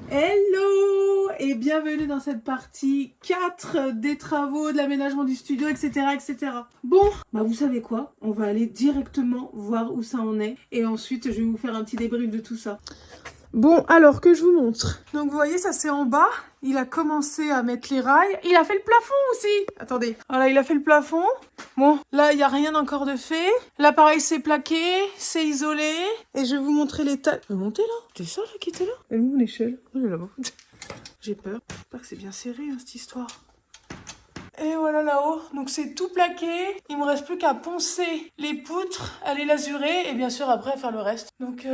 Hello et bienvenue dans cette partie 4 des travaux, de l'aménagement du studio, etc. etc. Bon, bah vous savez quoi? On va aller directement voir où ça en est et ensuite je vais vous faire un petit débrief de tout ça. Bon, alors que je vous montre. Donc vous voyez, ça c'est en bas. Il a commencé à mettre les rails. Il a fait le plafond aussi. Attendez. Voilà, il a fait le plafond. Bon, là, il n'y a rien encore de fait. Là, pareil, c'est plaqué, c'est isolé. Et je vais vous montrer l'état. Je peux monter là? C'est ça là qui était là? Elle est où l'échelle? Elle est là-bas. J'ai peur. J'espère que c'est bien serré, hein, cette histoire. Et voilà là-haut, donc c'est tout plaqué, il me reste plus qu'à poncer les poutres, à les lasurer et bien sûr après faire le reste. Donc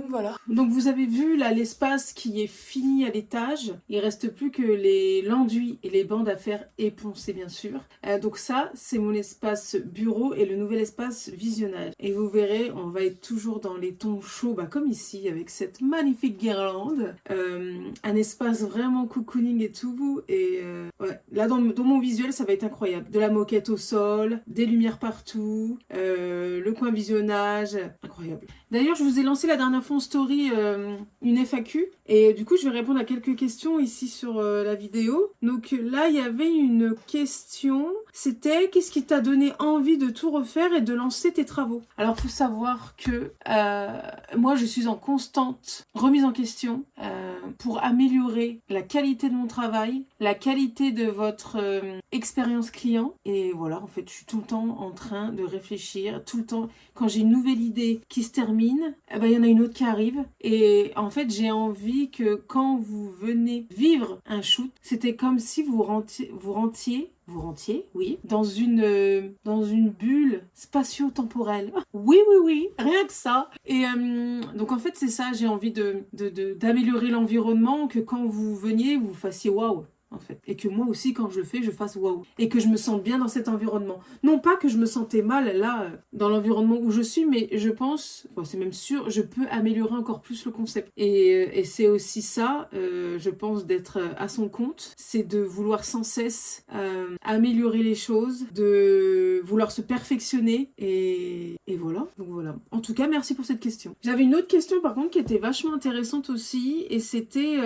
voilà. Donc vous avez vu là l'espace qui est fini à l'étage, il reste plus que l'enduit et les bandes à faire et poncer bien sûr. Donc ça c'est mon espace bureau et le nouvel espace visionnage. Et vous verrez, on va être toujours dans les tons chauds, bah, comme ici avec cette magnifique guirlande. Un espace vraiment cocooning et tout. Et ouais, là dans mon visuel ça va être incroyable. De la moquette au sol, des lumières partout, le coin visionnage, incroyable. D'ailleurs, je vous ai lancé la dernière fois en story une FAQ et du coup, je vais répondre à quelques questions ici sur la vidéo. Donc là, il y avait une question, c'était qu'est-ce qui t'a donné envie de tout refaire et de lancer tes travaux? Alors, il faut savoir que moi, je suis en constante remise en question pour améliorer la qualité de mon travail, la qualité de votre expérience client. Et voilà, en fait, je suis tout le temps en train de réfléchir, tout le temps, quand j'ai une nouvelle idée qui se termine, eh ben, il y en a une autre qui arrive. Et en fait, j'ai envie que quand vous venez vivre un shoot, c'était comme si vous rentiez, oui, dans une bulle spatio-temporelle. Oui, oui, oui, rien que ça. Et donc en fait, c'est ça, j'ai envie d'améliorer l'environnement, que quand vous veniez, vous fassiez waouh. En fait. Et que moi aussi, quand je le fais, je fasse waouh. Et que je me sente bien dans cet environnement. Non pas que je me sentais mal là, dans l'environnement où je suis, mais je pense, bon, c'est même sûr, je peux améliorer encore plus le concept. Et c'est aussi ça, je pense, d'être à son compte. C'est de vouloir sans cesse améliorer les choses, de vouloir se perfectionner. Et voilà. Donc voilà. En tout cas, merci pour cette question. J'avais une autre question par contre qui était vachement intéressante aussi. Et c'était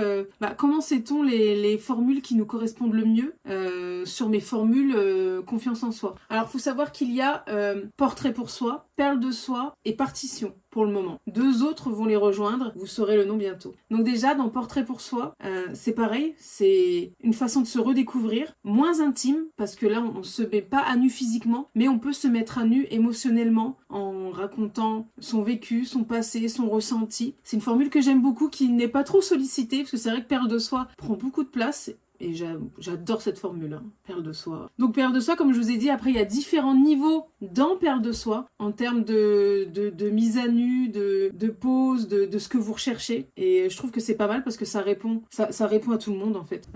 comment sait-on les formules qui nous correspondent le mieux sur mes formules confiance en soi. Alors, il faut savoir qu'il y a portrait pour soi, perle de soie et partition pour le moment. 2 autres vont les rejoindre, vous saurez le nom bientôt. Donc déjà, dans portrait pour soi, c'est pareil, c'est une façon de se redécouvrir, moins intime, parce que là, on ne se met pas à nu physiquement, mais on peut se mettre à nu émotionnellement en racontant son vécu, son passé, son ressenti. C'est une formule que j'aime beaucoup, qui n'est pas trop sollicitée, parce que c'est vrai que perle de soie prend beaucoup de place. Et j'adore cette formule, hein, perle de soie. Donc perle de soie, comme je vous ai dit, après il y a différents niveaux dans perle de soie en termes de mise à nu, de pose, de ce que vous recherchez. Et je trouve que c'est pas mal parce que ça répond à tout le monde en fait.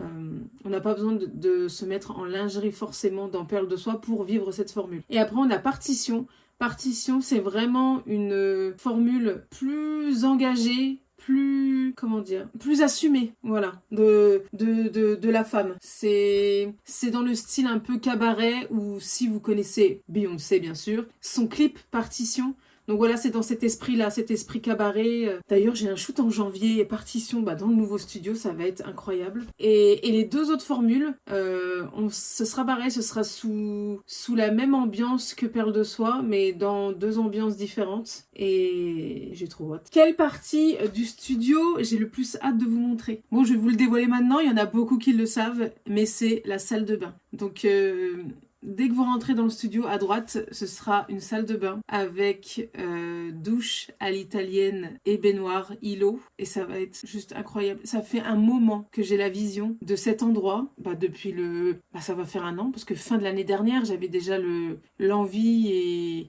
On n'a pas besoin de se mettre en lingerie forcément dans perle de soie pour vivre cette formule. Et après on a partition. Partition, c'est vraiment une formule plus engagée, plus assumée, voilà, de la femme. C'est dans le style un peu cabaret, ou si vous connaissez Beyoncé bien sûr, son clip Partition. Donc voilà, c'est dans cet esprit-là, cet esprit cabaret. D'ailleurs, j'ai un shoot en janvier, partition, dans le nouveau studio, ça va être incroyable. Et les 2 autres formules, ce sera pareil, ce sera sous la même ambiance que Perle de Soie, mais dans 2 ambiances différentes. Et j'ai trop hâte. Quelle partie du studio j'ai le plus hâte de vous montrer? Bon, je vais vous le dévoiler maintenant, il y en a beaucoup qui le savent, mais c'est la salle de bain. Donc dès que vous rentrez dans le studio, à droite, ce sera une salle de bain avec douche à l'italienne et baignoire îlot. Et ça va être juste incroyable. Ça fait un moment que j'ai la vision de cet endroit. Depuis ça va faire 1 an, parce que fin de l'année dernière, j'avais déjà l'envie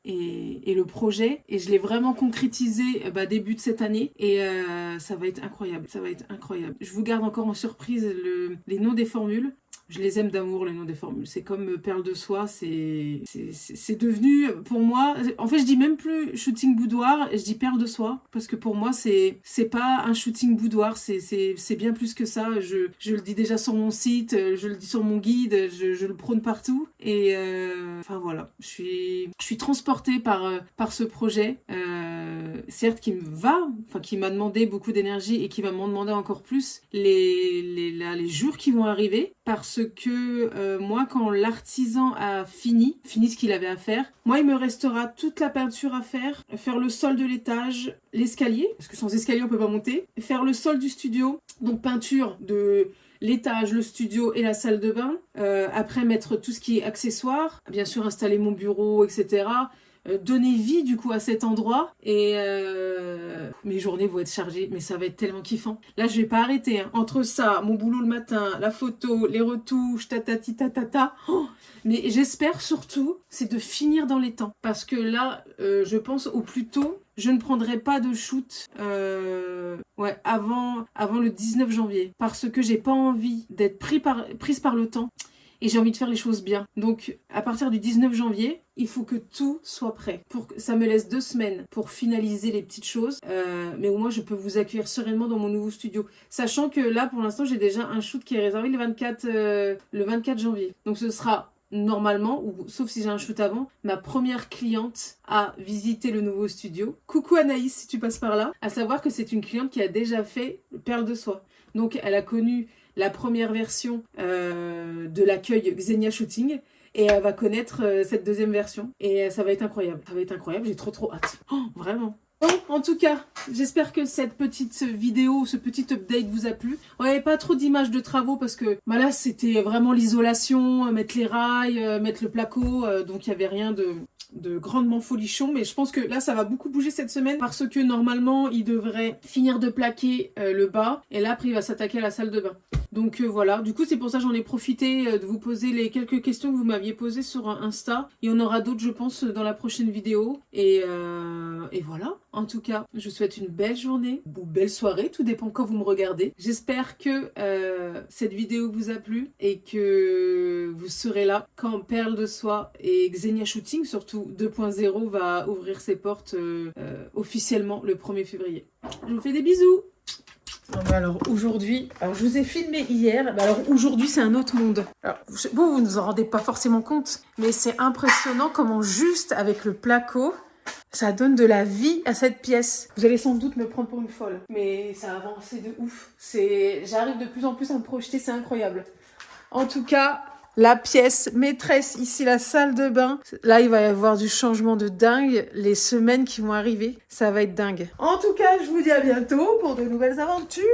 et le projet. Et je l'ai vraiment concrétisé début de cette année. Et ça va être incroyable. Ça va être incroyable. Je vous garde encore en surprise les noms des formules. Je les aime d'amour, les noms des formules. C'est comme Perle de Soie, c'est devenu, pour moi... En fait, je dis même plus shooting boudoir, je dis Perle de Soie, parce que pour moi, c'est pas un shooting boudoir, c'est bien plus que ça. Je le dis déjà sur mon site, je le dis sur mon guide, je le prône partout. Et enfin voilà, je suis transportée par ce projet. Certes, qui m'a demandé beaucoup d'énergie et qui va m'en demander encore plus les jours qui vont arriver, parce que moi, quand l'artisan a fini ce qu'il avait à faire, moi, il me restera toute la peinture à faire le sol de l'étage, l'escalier, parce que sans escalier, on peut pas monter, faire le sol du studio, donc peinture de l'étage, le studio et la salle de bain, après mettre tout ce qui est accessoires, bien sûr installer mon bureau, etc., donner vie du coup à cet endroit et mes journées vont être chargées, mais ça va être tellement kiffant. Là, je vais pas arrêter, hein. Entre ça, mon boulot le matin, la photo, les retouches, tatati tatata. Oh, mais j'espère surtout, c'est de finir dans les temps, parce que là, je pense au plus tôt, je ne prendrai pas de shoot avant le 19 janvier, parce que j'ai pas envie d'être prise par le temps. Et j'ai envie de faire les choses bien. Donc, à partir du 19 janvier, il faut que tout soit prêt. Ça me laisse 2 semaines pour finaliser les petites choses. Mais au moins, je peux vous accueillir sereinement dans mon nouveau studio. Sachant que là, pour l'instant, j'ai déjà un shoot qui est réservé le 24 janvier. Donc, ce sera normalement, ou sauf si j'ai un shoot avant, ma première cliente à visiter le nouveau studio. Coucou Anaïs, si tu passes par là. À savoir que c'est une cliente qui a déjà fait Perle de Soie. Donc, elle a connu la première version de l'accueil Xenia Shooting et elle va connaître cette deuxième version et ça va être incroyable. Ça va être incroyable, j'ai trop hâte. Oh, vraiment. Bon, en tout cas, j'espère que cette petite vidéo, ce petit update vous a plu. Ouais, pas trop d'images de travaux parce que bah là, c'était vraiment l'isolation, mettre les rails, mettre le placo, donc il n'y avait rien de grandement folichon, mais je pense que là ça va beaucoup bouger cette semaine parce que normalement il devrait finir de plaquer le bas et là après il va s'attaquer à la salle de bain. Donc voilà, du coup c'est pour ça que j'en ai profité de vous poser les quelques questions que vous m'aviez posées sur Insta. Il y en aura d'autres je pense dans la prochaine vidéo et voilà. En tout cas, je vous souhaite une belle journée ou belle soirée, tout dépend quand vous me regardez. J'espère que cette vidéo vous a plu et que vous serez là quand Perle de Soie et Xenia Shooting, surtout 2.0, va ouvrir ses portes officiellement le 1er février. Je vous fais des bisous. Alors aujourd'hui, je vous ai filmé hier, alors aujourd'hui c'est un autre monde. Alors, bon, vous ne vous en rendez pas forcément compte, mais c'est impressionnant comment juste avec le placo, ça donne de la vie à cette pièce. Vous allez sans doute me prendre pour une folle, mais ça a avancé de ouf. J'arrive de plus en plus à me projeter, c'est incroyable. En tout cas, la pièce maîtresse, ici la salle de bain. Là, il va y avoir du changement de dingue. Les semaines qui vont arriver, ça va être dingue. En tout cas, je vous dis à bientôt pour de nouvelles aventures.